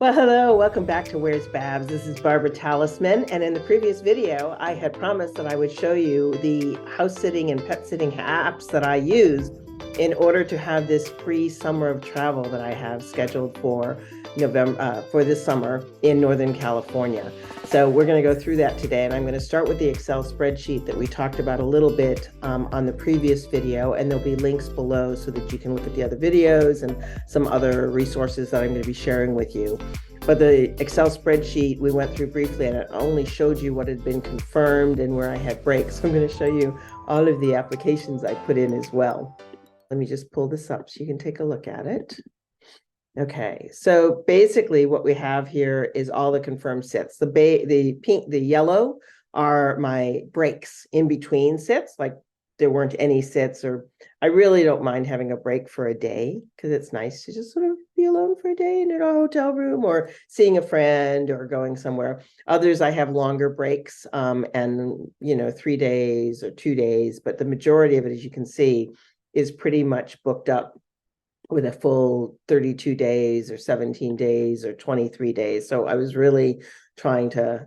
Well, hello, welcome back to Where's Babs. This is Barbara Talisman, and in the previous video, I had promised that I would show you the house sitting and pet sitting apps that I use in order to have this free summer of travel that I have scheduled for November for this summer in Northern California. So we're going to go through that today, and I'm going to start with the Excel spreadsheet that we talked about a little bit on the previous video, and there'll be links below so that you can look at the other videos and some other resources that I'm going to be sharing with you. But the Excel spreadsheet we went through briefly, and it only showed you what had been confirmed and where I had breaks. So I'm going to show you all of the applications I put in as well. Let me just pull this up so you can take a look at it. Okay, so basically what we have here is all the confirmed sits. The pink, the yellow are my breaks in between sits, like there weren't any sits, or I really don't mind having a break for a day because it's nice to just sort of be alone for a day in a hotel room or seeing a friend or going somewhere. Others I have longer breaks and 3 days or 2 days, but the majority of it, as you can see, is pretty much booked up with a full 32 days or 17 days or 23 days. So I was really trying to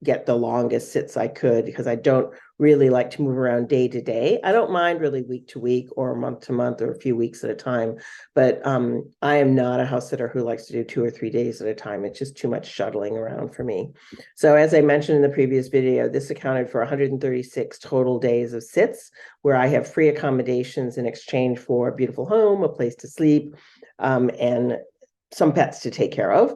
get the longest sits I could because I don't really like to move around day to day. I don't mind really week to week or month to month or a few weeks at a time, but I am not a house sitter who likes to do 2 or 3 days at a time. It's just too much shuttling around for me. So as I mentioned in the previous video, this accounted for 136 total days of sits where I have free accommodations in exchange for a beautiful home, a place to sleep, and some pets to take care of.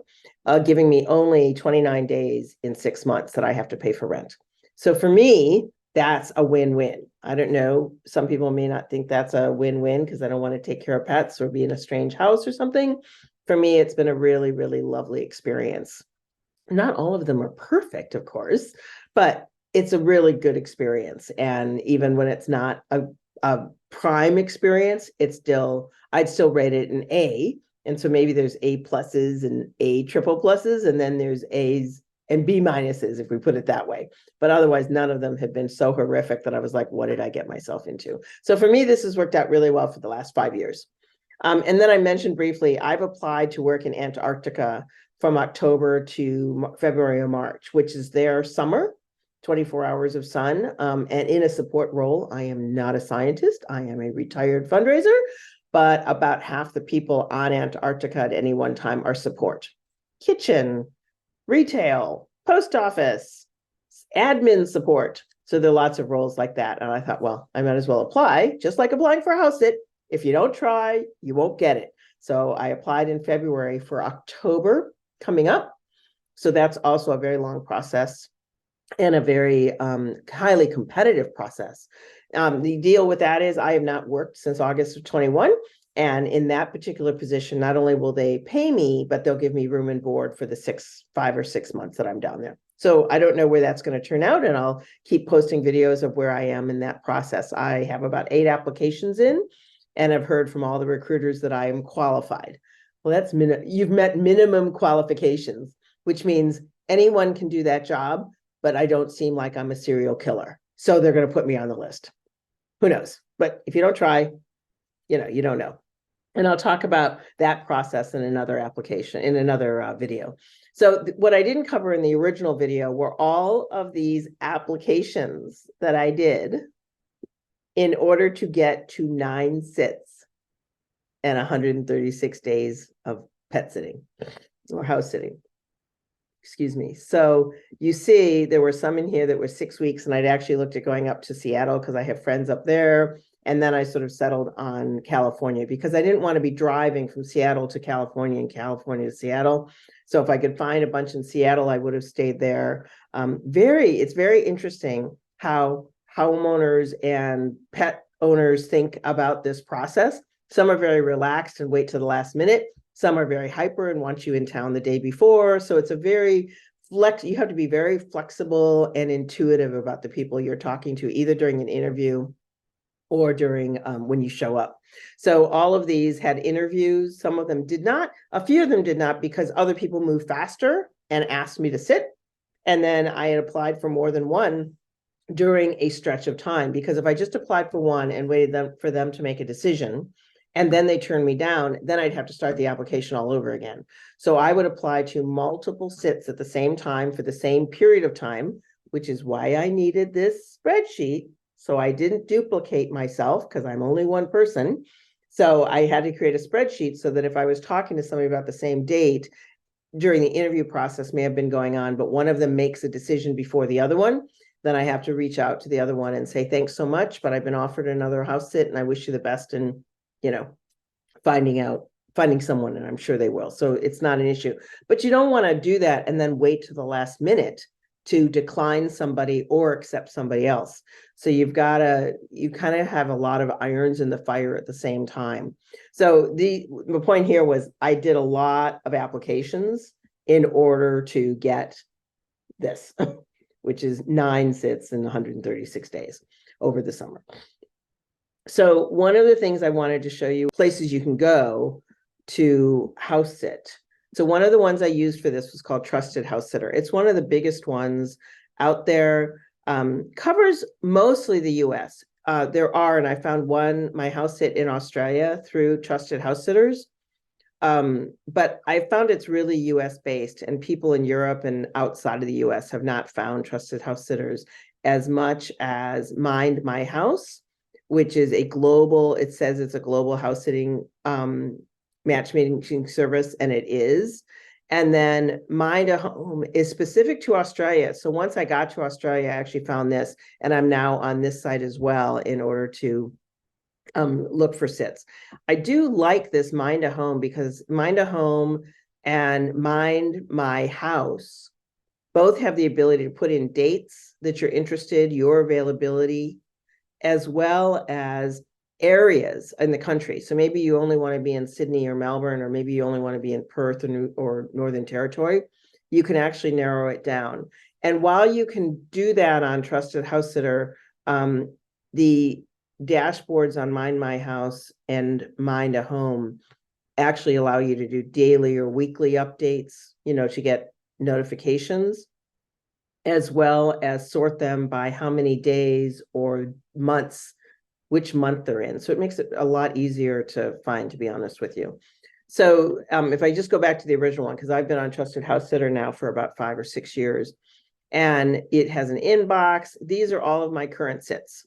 Giving me only 29 days in 6 months that I have to pay for rent. So for me, that's a win-win. I don't know. Some people may not think that's a win-win because I don't want to take care of pets or be in a strange house or something. For me, it's been a really, really lovely experience. Not all of them are perfect, of course, but it's a really good experience. And even when it's not a prime experience, I'd still rate it an A. And so maybe there's A pluses and A triple pluses, and then there's A's and B minuses, if we put it that way. But otherwise, none of them have been so horrific that I was like, what did I get myself into? So for me, this has worked out really well for the last 5 years. And then I mentioned briefly, I've applied to work in Antarctica from October to February or March, which is their summer, 24 hours of sun. And in a support role, I am not a scientist. I am a retired fundraiser, but about half the people on Antarctica at any one time are support. Kitchen, retail, post office, admin support. So there are lots of roles like that. And I thought, well, I might as well apply, just like applying for a house sit. If you don't try, you won't get it. So I applied in February for October coming up. So that's also a very long process and a very highly competitive process. The deal with that is I have not worked since August of 21. And in that particular position, not only will they pay me, but they'll give me room and board for the 5 or 6 months that I'm down there. So I don't know where that's going to turn out, and I'll keep posting videos of where I am in that process. I have about 8 applications in, and I've heard from all the recruiters that I am qualified. Well, you've met minimum qualifications, which means anyone can do that job, but I don't seem like I'm a serial killer. So they're going to put me on the list. Who knows? But if you don't try, you don't know. And I'll talk about that process in another application, in another video. So what I didn't cover in the original video were all of these applications that I did in order to get to 9 sits and 136 days of pet sitting or house sitting. Excuse me. So you see, there were some in here that were 6 weeks, and I'd actually looked at going up to Seattle because I have friends up there. And then I sort of settled on California because I didn't want to be driving from Seattle to California and California to Seattle. So if I could find a bunch in Seattle, I would have stayed there. It's very interesting how homeowners and pet owners think about this process. Some are very relaxed and wait to the last minute. Some are very hyper and want you in town the day before. So it's you have to be very flexible and intuitive about the people you're talking to, either during an interview or during when you show up. So all of these had interviews. Some of them did not. A few of them did not because other people moved faster and asked me to sit. And then I had applied for more than one during a stretch of time, because if I just applied for one and waited for them to make a decision, and then they turn me down, then I'd have to start the application all over again. So I would apply to multiple sits at the same time for the same period of time, which is why I needed this spreadsheet. So I didn't duplicate myself because I'm only one person. So I had to create a spreadsheet so that if I was talking to somebody about the same date during the interview process may have been going on, but one of them makes a decision before the other one, then I have to reach out to the other one and say, thanks so much, but I've been offered another house sit and I wish you the best in, finding someone, and I'm sure they will. So it's not an issue, but you don't want to do that and then wait to the last minute to decline somebody or accept somebody else. So you kind of have a lot of irons in the fire at the same time. So the point here was I did a lot of applications in order to get this, which is 9 sits in 136 days over the summer. So one of the things I wanted to show you, places you can go to house sit. So one of the ones I used for this was called Trusted House Sitter. It's one of the biggest ones out there, covers mostly the US. There are, and I found my house sit in Australia through Trusted House Sitters. But I found it's really US based, and people in Europe and outside of the US have not found Trusted House Sitters as much as Mind My House, which is it says it's a global house sitting matchmaking service, and it is. And then Mind a Home is specific to Australia. So once I got to Australia, I actually found this, and I'm now on this site as well in order to look for sits. I do like this Mind a Home because Mind a Home and Mind My House both have the ability to put in dates that you're interested, your availability, as well as areas in the country. So maybe you only want to be in Sydney or Melbourne, or maybe you only want to be in Perth or Northern Territory. You can actually narrow it down. And while you can do that on Trusted House Sitter, the dashboards on Mind My House and Mind a Home actually allow you to do daily or weekly updates, to get notifications, as well as sort them by how many days or months, which month they're in. So it makes it a lot easier to find, to be honest with you. So if I just go back to the original one, because I've been on Trusted House Sitter now for about 5 or 6 years, and it has an inbox. These are all of my current sits.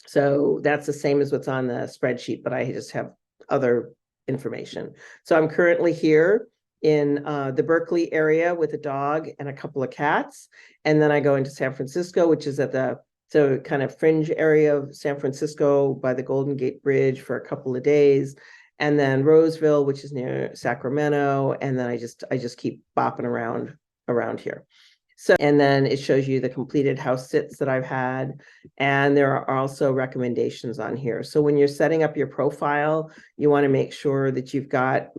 So that's the same as what's on the spreadsheet, but I just have other information. So I'm currently here in the Berkeley area with a dog and a couple of cats. And then I go into San Francisco, which is at the kind of fringe area of San Francisco by the Golden Gate Bridge for a couple of days. And then Roseville, which is near Sacramento. And then I just keep bopping around here. So, and then it shows you the completed house sits that I've had. And there are also recommendations on here. So when you're setting up your profile, you want to make sure that you've got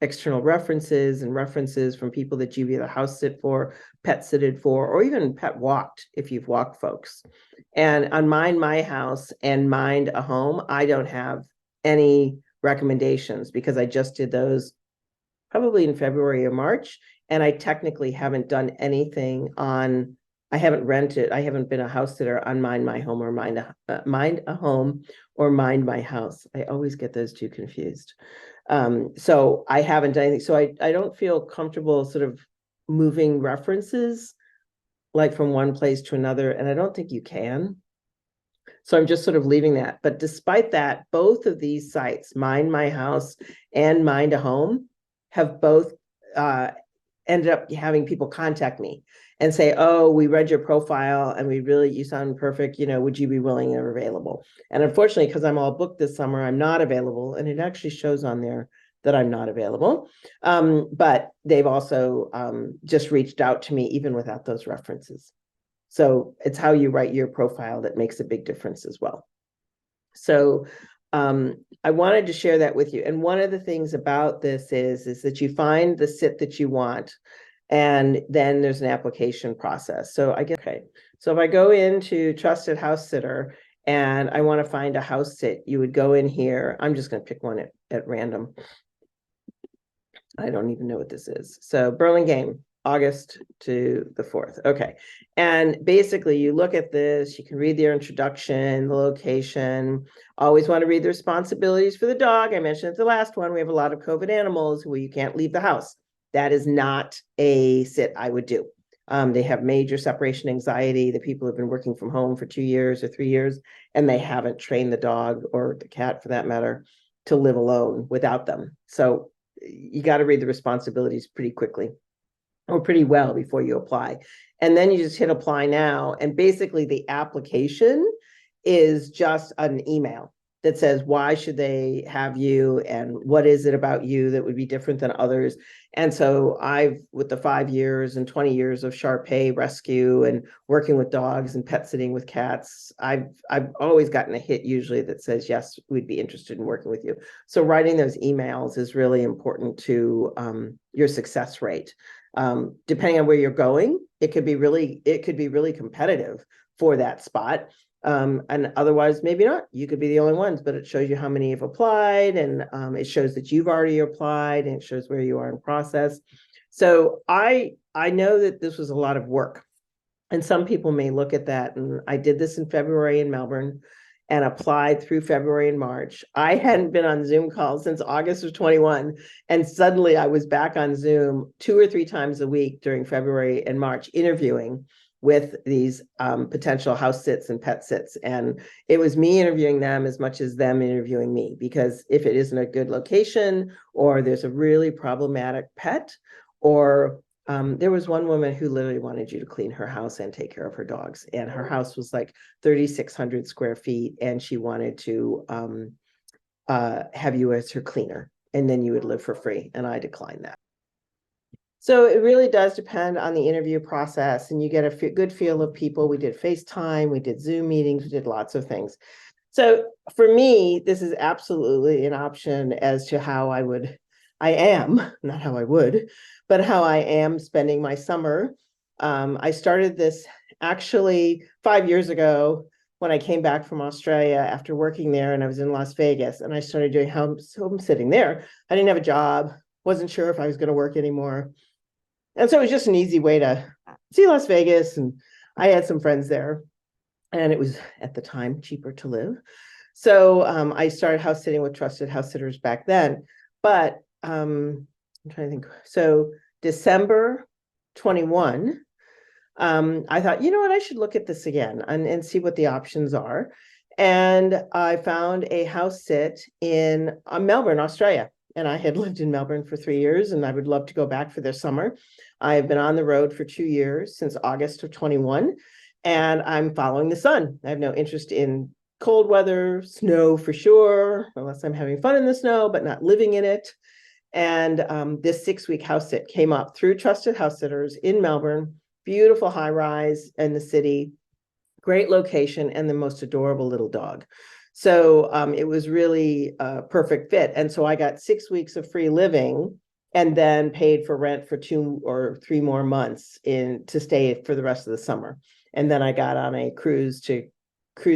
external references and references from people that you've either house sit for, pet sitted for, or even pet walked if you've walked folks. And on Mind My House and Mind a Home, I don't have any recommendations because I just did those probably in February or March. And I technically haven't done anything I haven't been a house sitter on Mind My Home or Mind a Home or Mind My House. I always get those two confused. So I haven't done anything. So I don't feel comfortable sort of moving references like from one place to another. And I don't think you can. So I'm just sort of leaving that. But despite that, both of these sites, Mind My House and Mind a Home, have both ended up having people contact me and say, oh, we read your profile and you sound perfect. Would you be willing or available? And unfortunately, because I'm all booked this summer, I'm not available. And it actually shows on there that I'm not available. But they've also just reached out to me even without those references. So it's how you write your profile that makes a big difference as well. So I wanted to share that with you. And one of the things about this is that you find the sit that you want, and then there's an application process. So so if I go into Trusted House Sitter and I want to find a house sit, you would go in here. I'm just going to pick one at random. I don't even know what this is. So Burlingame. August to the 4th. Okay. And basically, you look at this, you can read their introduction, the location. Always want to read the responsibilities for the dog. I mentioned at the last one, we have a lot of COVID animals where you can't leave the house. That is not a sit I would do. They have major separation anxiety. The people have been working from home for 2 years or 3 years, and they haven't trained the dog or the cat, for that matter, to live alone without them. So you got to read the responsibilities pretty quickly or pretty well before you apply. And then you just hit apply now. And basically the application is just an email that says, why should they have you? And what is it about you that would be different than others? And so I've, with the 5 years and 20 years of Shar-Pei rescue and working with dogs and pet sitting with cats, I've always gotten a hit usually that says, yes, we'd be interested in working with you. So writing those emails is really important to your success rate. Depending on where you're going, it could be really competitive for that spot. And otherwise, maybe not. You could be the only ones, but it shows you how many have applied, and it shows that you've already applied, and it shows where you are in process. So I know that this was a lot of work, and some people may look at that. And I did this in February in Melbourne and applied through February and March. I hadn't been on Zoom calls since August of 21. And suddenly I was back on Zoom 2 or 3 times a week during February and March, interviewing with these potential house sits and pet sits. And it was me interviewing them as much as them interviewing me, because if it isn't a good location, or there's a really problematic pet, or there was one woman who literally wanted you to clean her house and take care of her dogs. And her house was like 3,600 square feet. And she wanted to have you as her cleaner, and then you would live for free. And I declined that. So it really does depend on the interview process, and you get a good feel of people. We did FaceTime, we did Zoom meetings, we did lots of things. So for me, this is absolutely an option as to how I am, not how I would, but how I am spending my summer. I started this actually 5 years ago when I came back from Australia after working there, and I was in Las Vegas, and I started doing home sitting there. I didn't have a job, wasn't sure if I was going to work anymore. And so it was just an easy way to see Las Vegas. And I had some friends there, and it was at the time cheaper to live. So I started house sitting with trusted house sitters back then. But I'm trying to think. So December 21, I thought, you know what, I should look at this again and see what the options are. And I found a house sit in Melbourne, Australia. And I had lived in Melbourne for 3 years, and I would love to go back for their summer. I have been on the road for 2 years, since August of 21, and I'm following the sun. I have no interest in cold weather, snow for sure, unless I'm having fun in the snow, but not living in it. And this 6-week house sit came up through trusted house sitters in Melbourne, beautiful high rise in the city, great location, and the most adorable little dog. So it was really a perfect fit. And so I got 6 weeks of free living, and then paid for rent for 2 or 3 more months to stay for the rest of the summer. And then I got on a cruise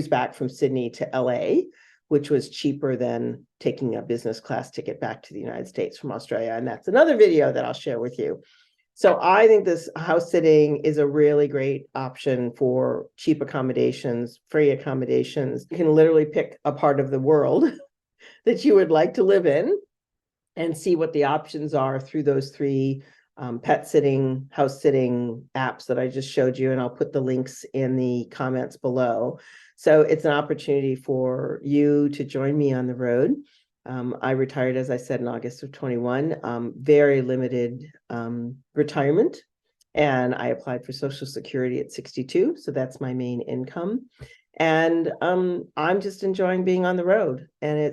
back from Sydney to LA, which was cheaper than taking a business class ticket back to the United States from Australia. And that's another video that I'll share with you. So I think this house sitting is a really great option for cheap accommodations, free accommodations. You can literally pick a part of the world that you would like to live in and see what the options are through those 3 pet sitting, house sitting apps that I just showed you. And I'll put the links in the comments below. So it's an opportunity for you to join me on the road. I retired, as I said, in August of 21, very limited retirement. And I applied for Social Security at 62. So that's my main income. And I'm just enjoying being on the road. And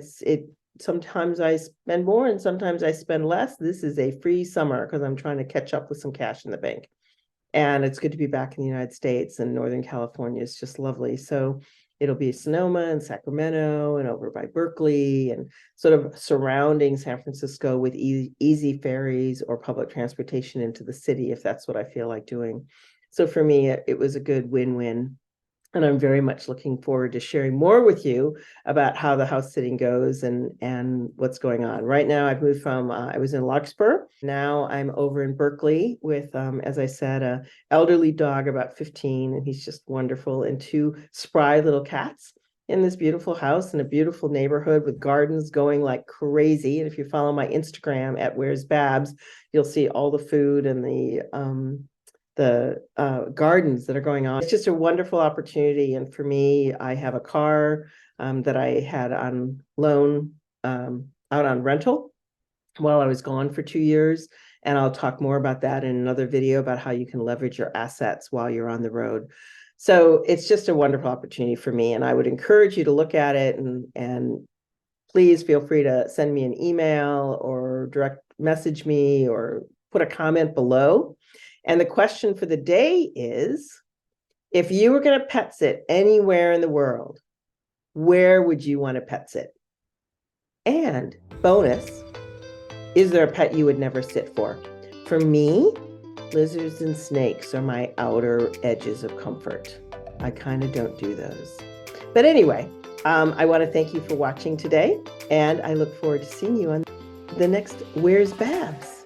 sometimes I spend more and sometimes I spend less. This is a free summer because I'm trying to catch up with some cash in the bank. And it's good to be back in the United States, and Northern California is just lovely. So it'll be Sonoma and Sacramento and over by Berkeley and sort of surrounding San Francisco with easy ferries or public transportation into the city, if that's what I feel like doing. So for me, it was a good win-win. And I'm very much looking forward to sharing more with you about how the house sitting goes and what's going on. Right now, I've moved from, I was in Larkspur. Now I'm over in Berkeley with, as I said, a elderly dog, about 15, and he's just wonderful, and two spry little cats in this beautiful house in a beautiful neighborhood with gardens going like crazy. And if you follow my Instagram at Where's BabZ, you'll see all the food and the gardens that are going on. It's just a wonderful opportunity. And for me, I have a car that I had on loan out on rental while I was gone for 2 years. And I'll talk more about that in another video about how you can leverage your assets while you're on the road. So it's just a wonderful opportunity for me. And I would encourage you to look at it, and please feel free to send me an email or direct message me or put a comment below. And the question for the day is, if you were going to pet sit anywhere in the world, where would you want to pet sit? And bonus, is there a pet you would never sit for? For me, lizards and snakes are my outer edges of comfort. I kind of don't do those. But anyway, I want to thank you for watching today, and I look forward to seeing you on the next Where's BabZ?